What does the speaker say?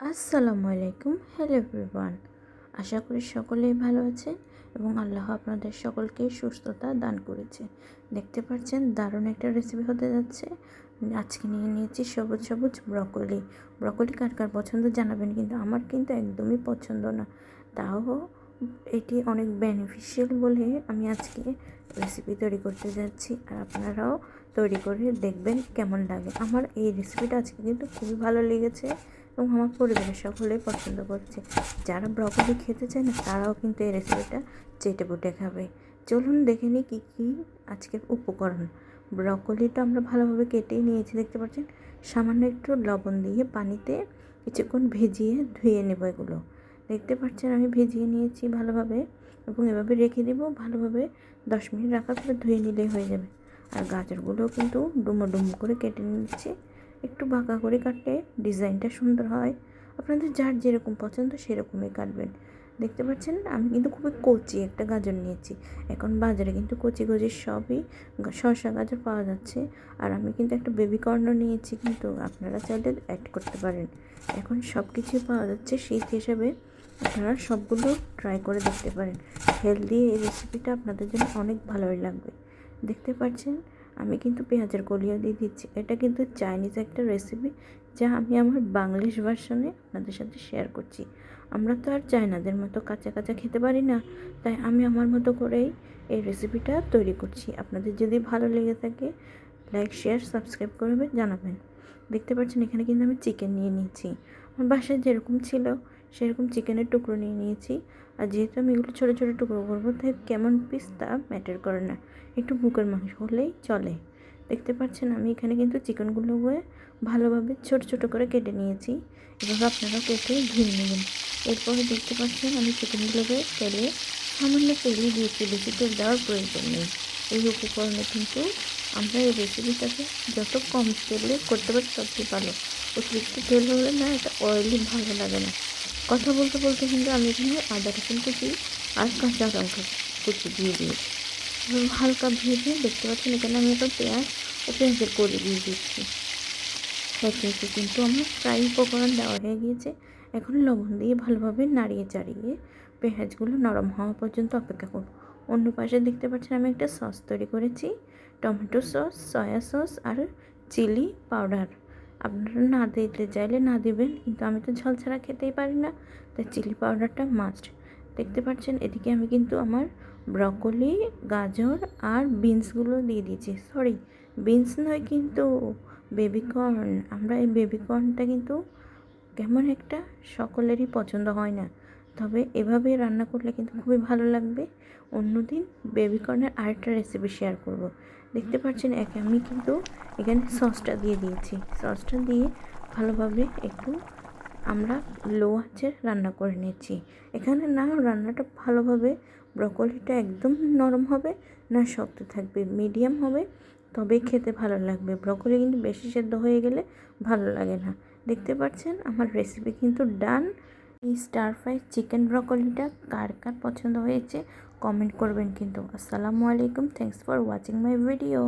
আসসালামু আলাইকুম। Hello everyone, আশা করি সকলেই ভালো আছেন এবং আল্লাহ আপনাদের সকলকে সুস্থতা দান করেছে। দেখতে পাচ্ছেন দারুণ একটা রেসিপি হতে যাচ্ছে। আজকে নিয়ে নিয়েছি সবুজ সবুজ ব্রকলি। ব্রকলি কার কার পছন্দ জানাবেন, কিন্তু আমার কিন্তু একদমই পছন্দ না। তাও এটি অনেক বেনিফিশিয়াল বলে আমি আজকে রেসিপি তৈরি করতে যাচ্ছি, আর আপনারাও তৈরি করে দেখবেন কেমন লাগে। আমার এই রেসিপিটা আজকে কিন্তু খুবই ভালো লেগেছে এবং আমার পরিবারের সকলেই পছন্দ করছে। যারা ব্রকলি খেতে চায় না তারাও কিন্তু এই রেসিপিটা চেটেপুটে খাবে। চলুন দেখে নিই কী কী আজকের উপকরণ। ব্রকলিটা আমরা ভালোভাবে কেটেই নিয়েছি, দেখতে পাচ্ছেন। সামান্য একটু লবণ দিয়ে পানিতে কিছুক্ষণ ভিজিয়ে ধুয়ে নেব এগুলো। দেখতে পাচ্ছেন আমি ভিজিয়ে নিয়েছি ভালোভাবে এবং এভাবে রেখে দেব। ভালোভাবে 10 মিনিট রাখার পরে ধুয়ে নিলেই হয়ে যাবে। আর গাজরগুলোও কিন্তু ডুমো ডুমো করে কেটে নিচ্ছি। একটু বাঁকা করে কাটলে ডিজাইনটা সুন্দর হয়। আপনাদের যার যেরকম পছন্দ সেরকমই কাটবেন। দেখতে পাচ্ছেন আমি কিন্তু খুবই কচি একটা গাজর নিয়েছি। এখন বাজারে কিন্তু কচি কচি সবই শসা গাজর পাওয়া যাচ্ছে। আর আমি কিন্তু একটা বেবি কর্নও নিয়েছি, কিন্তু আপনারা চাইলে অ্যাড করতে পারেন। এখন সব কিছুই পাওয়া যাচ্ছে, শীত হিসেবে আপনারা সবগুলো ট্রাই করে দেখতে পারেন। হেলদি এই রেসিপিটা আপনাদের জন্য অনেক ভালোই লাগবে। দেখতে পাচ্ছেন আমি কিন্তু পেঁয়াজের কলিও দিয়ে দিচ্ছি। এটা কিন্তু চাইনিজ একটা রেসিপি, যা আমি আমার বাংলিশ ভার্সনে আপনাদের সাথে শেয়ার করছি। আমরা তো আর চায়নাদের মতো কাঁচা কাঁচা খেতে পারি না, তাই আমি আমার মতো করেই এই রেসিপিটা তৈরি করছি। আপনাদের যদি ভালো লেগে থাকে লাইক, শেয়ার, সাবস্ক্রাইব করবেন, জানাবেন। দেখতে পাচ্ছেন এখানে কিন্তু আমি চিকেন নিয়ে নিয়েছি। আমার বাসায় যেরকম ছিল সেরকম চিকেনের টুকরো নিয়ে নিয়েছি। আর যেহেতু আমি এগুলো ছোটো ছোটো টুকরো করবো, তাই কেমন পিস তা ম্যাটার করে না, একটু বুকের মাংস হলেই চলে। দেখতে পাচ্ছেন আমি এখানে কিন্তু চিকেনগুলোকে ভালোভাবে ছোট ছোট করে কেটে নিয়েছি। এভাবে আপনারা কেটে ধুয়ে নেবেন। এরপরে দেখতে পাচ্ছেন আমি চিকেনগুলোকে তেলে সামান্য তেলই দিয়েছি, বেশি তেল দেওয়ার প্রয়োজন নেই। এই উপকরণে কিন্তু আমরা এই রেসিপিটাকে যত কম তেলে করতে পারি ততই ভালো। অতিরিক্ত তেল হলে না, এটা অয়েলি ভালো লাগে না। কথা বলতে বলতে কিন্তু আমি এখানে আদা রসুন কুচি আর কাঁচা লঙ্কা কুচি দিয়ে দিয়েছি। হালকা ভেজে দেখতে পাচ্ছেন এখানে আমি একটা পেঁয়াজ ও পেঁয়াজের কলি দিয়ে দিচ্ছি। একে একে কিন্তু আমার ফ্রাই উপকরণ দেওয়া হয়ে গিয়েছে। এখন লবণ দিয়ে ভালোভাবে নাড়িয়ে চাড়িয়ে পেঁয়াজগুলো নরম হওয়া পর্যন্ত অপেক্ষা করব। অন্য পাশে দেখতে পাচ্ছেন আমি একটা সস তৈরি করেছি, টমেটো সস, সয়া সস আর চিলি পাউডার। আপনারা না দিতে চাইলে না দেবেন, কিন্তু আমি তো ঝাল ছাড়া খেতেই পারি না, তাই চিলি পাউডারটা মাস্ট। দেখতে পাচ্ছেন এদিকে আমি কিন্তু আমার ব্রকলি, গাজর আর বিনসগুলো দিয়ে দিয়েছি। সরি, বিনস নয় কিন্তু বেবিকর্ন। আমরা এই বেবিকর্নটা কিন্তু কেমন একটা সকলেরই পছন্দ হয় না, তবে এভাবে রান্না করলে কিন্তু খুবই ভালো লাগবে। অন্যদিন বেবিকর্নের আরেকটা রেসিপি শেয়ার করব। দেখতে পাচ্ছেন আমি কিন্তু এখানে সসটা দিয়ে দিয়েছি। সসটা দিয়ে ভালোভাবে একটু আমরা লো আঁচে রান্না করে নিচ্ছি। এখানে না রান্নাটা ভালোভাবে ব্রকলিটা একদম নরম হবে না শক্ত থাকবে, মিডিয়াম হবে, তবেই খেতে ভালো লাগবে। ব্রকলি কিন্তু বেশি সেদ্ধ হয়ে গেলে ভালো লাগে না। দেখতে পাচ্ছেন আমার রেসিপি কিন্তু ডান। এই স্টার ফ্রাই চিকেন ব্রকলিটা কার কার পছন্দ হয়েছে কমেন্ট করবেন কিন্তু। আসসালামু আলাইকুম, thanks for watching my video.